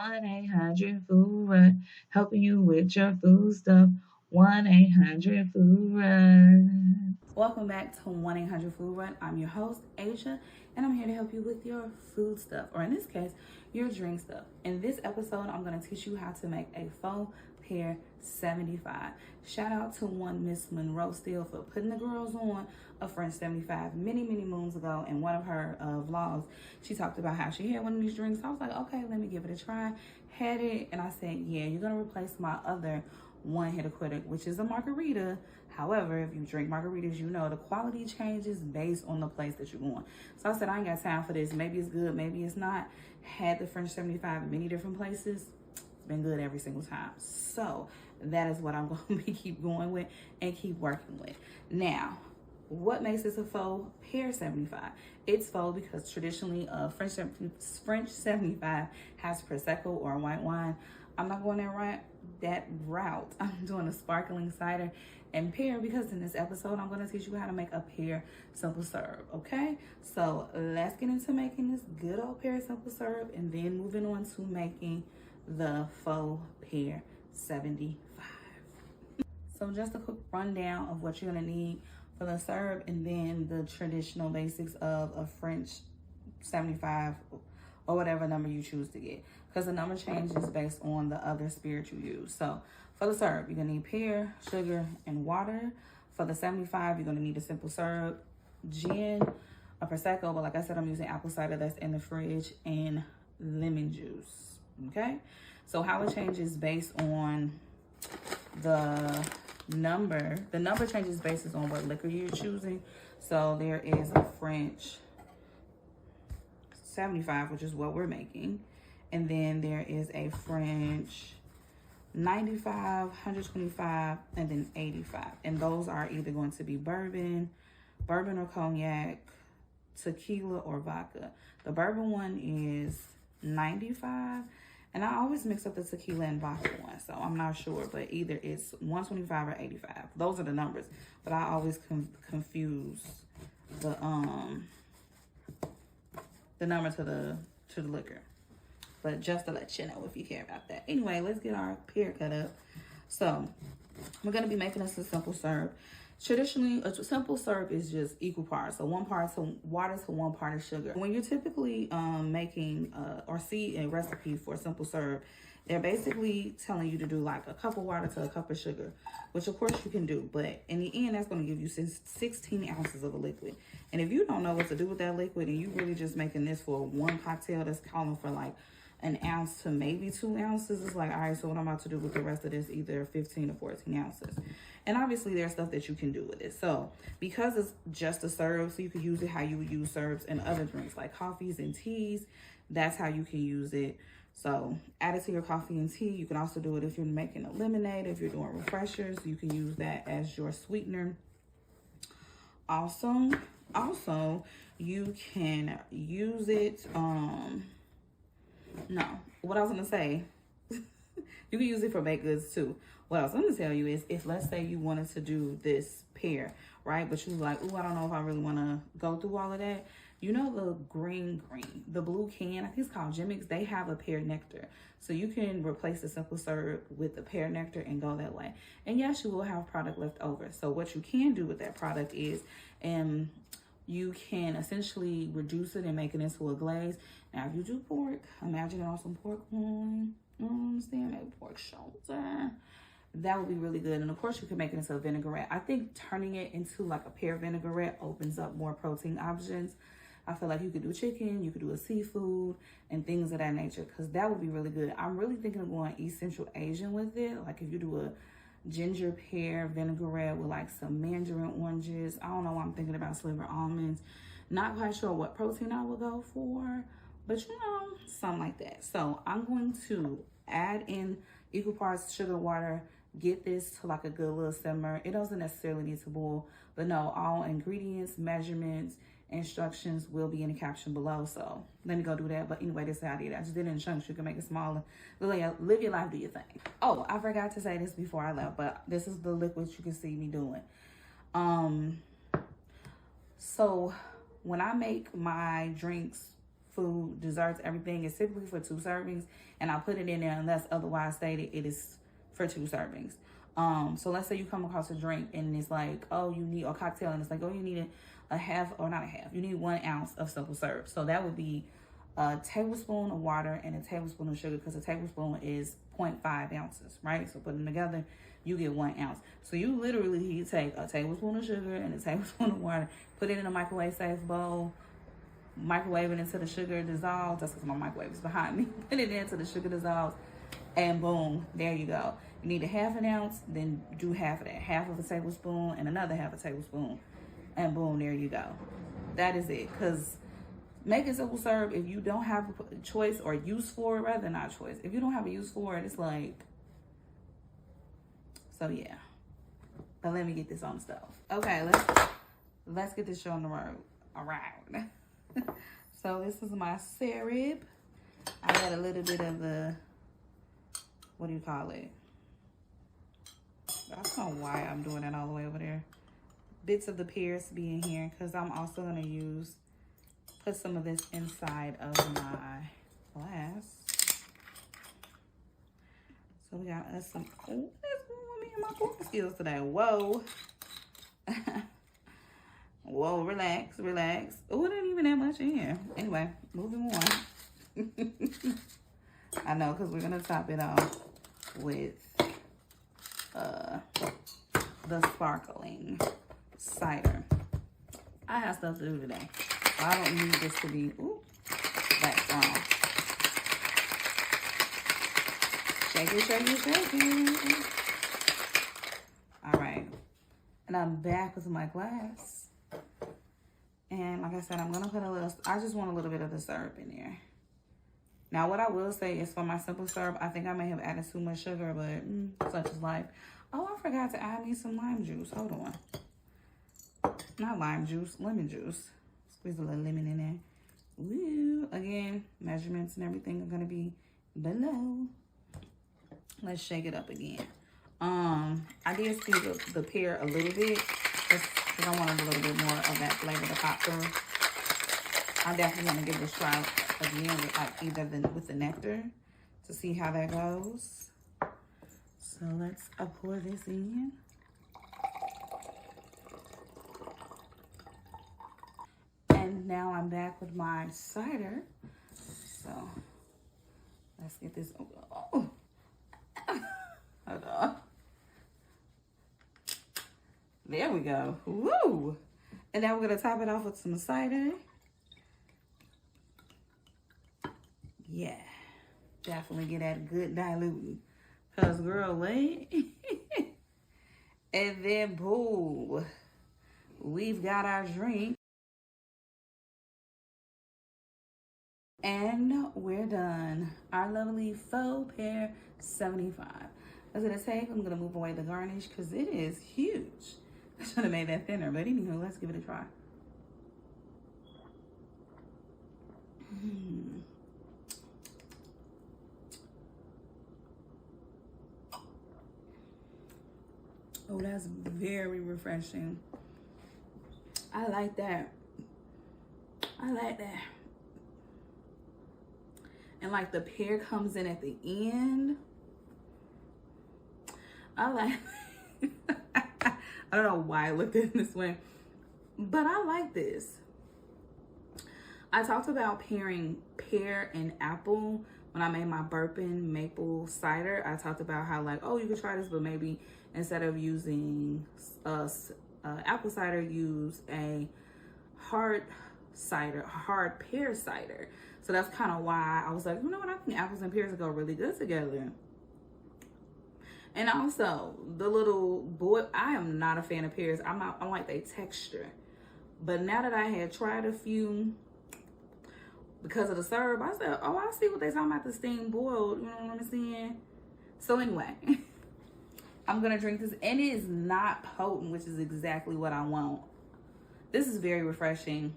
1-800 Food Run, helping you with your food stuff. 1-800 Food Run. Welcome back to 1-800 Food Run. I'm your host, Asia, and I'm here to help you with your food stuff, or in this case, your drink stuff. In this episode, I'm going to teach you how to make a Faux Pear 75. Shout out to one Miss Monroe Steele for putting the girls on a French 75 many moons ago. In one of her vlogs, she talked about how she had one of these drinks. I was like, okay, let me give it a try. Had it, and I said, yeah, you're going to replace my other one hit quitter, which is a margarita. However, if you drink margaritas, you know the quality changes based on the place that you're going. So I said, I ain't got time for this. Maybe it's good, maybe it's not. Had the French 75 in many different places. It's been good every single time. So that is what I'm going to keep going with and keep working with. Now, what makes this a Faux Pear 75? It's faux because traditionally French 75 has Prosecco or white wine. I'm not going that route. I'm doing a sparkling cider and pear because in this episode, I'm going to teach you how to make a pear simple syrup, okay? So let's get into making this good old pear simple syrup and then moving on to making the Faux Pear 75. So just a quick rundown of what you're going to need for the syrup and then the traditional basics of a French 75 or whatever number you choose to get, because the number changes based on the other spirit you use. So for the syrup, you're gonna need pear, sugar, and water. For the 75, you're gonna need a simple syrup, gin, a Prosecco, but like I said, I'm using apple cider that's in the fridge, and lemon juice, okay? So how it changes based on the number changes based on what liquor you're choosing. So there is a French 75, which is what we're making, and then there is a French 95, 125, and then 85, and those are either going to be bourbon or cognac, tequila, or vodka. The bourbon one is 95, and I always mix up the tequila and vodka one, so I'm not sure, but either it's 125 or 85. Those are the numbers, but I always confuse the number to the liquor. But just to let you know if you care about that. Anyway, let's get our pear cut up. So we're gonna be making us a simple syrup. Traditionally, a simple syrup is just equal parts. So 1 part to water to 1 part of sugar. When you're typically making or see a recipe for simple syrup, they're basically telling you to do like a cup of water to a cup of sugar, which of course you can do. But in the end, that's going to give you 16 ounces of a liquid. And if you don't know what to do with that liquid and you really just making this for one cocktail that's calling for like an ounce to maybe 2 ounces, it's like, all right, so what I'm about to do with the rest of this, either 15 or 14 ounces. And obviously there's stuff that you can do with it. So because it's just a syrup, so you can use it how you would use syrups in other drinks like coffees and teas. That's how you can use it. So add it to your coffee and tea. You can also do it if you're making a lemonade, if you're doing refreshers, you can use that as your sweetener. Also, you can use it, no, what I was gonna say, you can use it for baked goods too. What I was gonna tell you is, if let's say you wanted to do this pear, right, but you was like, oh, I don't know if I really wanna go through all of that. You know the the blue can, I think it's called Jimmix, they have a pear nectar. So you can replace the simple syrup with the pear nectar and go that way. And yes, you will have product left over. So what you can do with that product is, you can essentially reduce it and make it into a glaze. Now, if you do pork, imagine it on some pork loin, understand, maybe pork shoulder. That would be really good. And of course, you can make it into a vinaigrette. I think turning it into like a pear vinaigrette opens up more protein options. I feel like you could do chicken, you could do a seafood, and things of that nature, because that would be really good. I'm really thinking of going East Central Asian with it. Like if you do a ginger pear vinaigrette with like some mandarin oranges. I don't know why I'm thinking about sliver almonds. Not quite sure what protein I would go for, but you know, something like that. So I'm going to add in equal parts sugar, water, get this to like a good little simmer. It doesn't necessarily need to boil, but no, all ingredients, measurements, instructions will be in the caption below. So let me go do that. But anyway, this is how I did it. I just did it in chunks. You can make it smaller. Live your life, do your thing. Oh, I forgot to say this before I left, but this is the liquid you can see me doing. So when I make my drinks food, desserts, everything is typically for 2 servings. And I put it in there unless otherwise stated it is for 2 servings. So let's say you come across a drink and it's like, oh, you need a cocktail, and it's like, oh, you need a half, or not a half, you need 1 ounce of simple syrup. So that would be a tablespoon of water and a tablespoon of sugar, because a tablespoon is 0.5 ounces, right? So put them together, you get 1 ounce. So you literally take a tablespoon of sugar and a tablespoon of water, put it in a microwave safe bowl, microwave it until the sugar dissolves. That's because my microwave is behind me. Put it into the sugar dissolves, and boom, there you go. You need a half an ounce, then do half of that, half of a tablespoon and another half a tablespoon, and boom, there you go. That is it. Because making simple syrup, if you don't have a choice or use for it, rather not choice, if you don't have a use for it, it's like, so yeah. But let me get this on the stove. Okay, let's get this show on the road around. So this is my syrup. I got a little bit of the, what do you call it? I don't know why I'm doing that all the way over there. Bits of the pears to be in here, because I'm also going to put some of this inside of my glass. So we got us some, oh, what's going on with me and my cooking skills today? Whoa. Whoa, relax, relax. Oh, it ain't even that much in here. Anyway, moving on. I know, because we're going to top it off with the Sparkling Cider. I have stuff to do today, so I don't need this to be, ooh, that strong. Shake it, shake it, shake it. All right. And I'm back with my glass. And like I said, I'm going to put a little, I just want a little bit of the syrup in there. Now, what I will say is for my simple syrup, I think I may have added too much sugar, but such is life. Oh, I forgot to add me some lime juice. Hold on. Not lime juice, lemon juice. Squeeze a little lemon in there. Woo. Again, measurements and everything are going to be below. Let's shake it up again. I did squeeze up the pear a little bit because I wanted a little bit more of that flavor to pop through. I definitely want to give this a try again with like either with the nectar to see how that goes. So let's pour this in. And now I'm back with my cider. So let's get this. Oh. Hold on. There we go. Woo! And now we're gonna top it off with some cider. Yeah, definitely get that good diluting. Cause girl, wait. And then boom, we've got our drink. And we're done. Our lovely Faux Pear 75. That's gonna take. I'm gonna move away the garnish because it is huge. I should have made that thinner, but anywho, let's give it a try. Oh, that's very refreshing. I like that. I like that. And like the pear comes in at the end. I like I don't know why I looked at it this way, but I like this. I talked about pairing pear and apple when I made my burping maple cider. I talked about how like, oh, you could try this, but maybe instead of using apple cider, use a hard pear cider. So that's kind of why I was like, you know what, I think apples and pears go really good together. And also, the little boy, I am not a fan of pears. I like their texture. But now that I had tried a few, because of the syrup, I said, oh, I see what they're talking about, the steamed boiled, you know what I'm saying? So anyway, I'm going to drink this. And it is not potent, which is exactly what I want. This is very refreshing.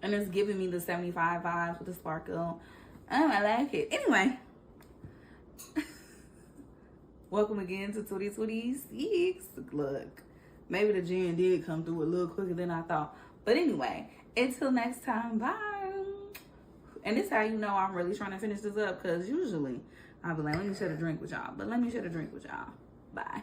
And it's giving me the 75 vibes with the sparkle. I like it. Anyway. Welcome again to 2026. Look, maybe the gin did come through a little quicker than I thought. But anyway, until next time, bye. And this how you know I'm really trying to finish this up, because usually I'll be like, let me share a drink with y'all. But let me share a drink with y'all. Bye.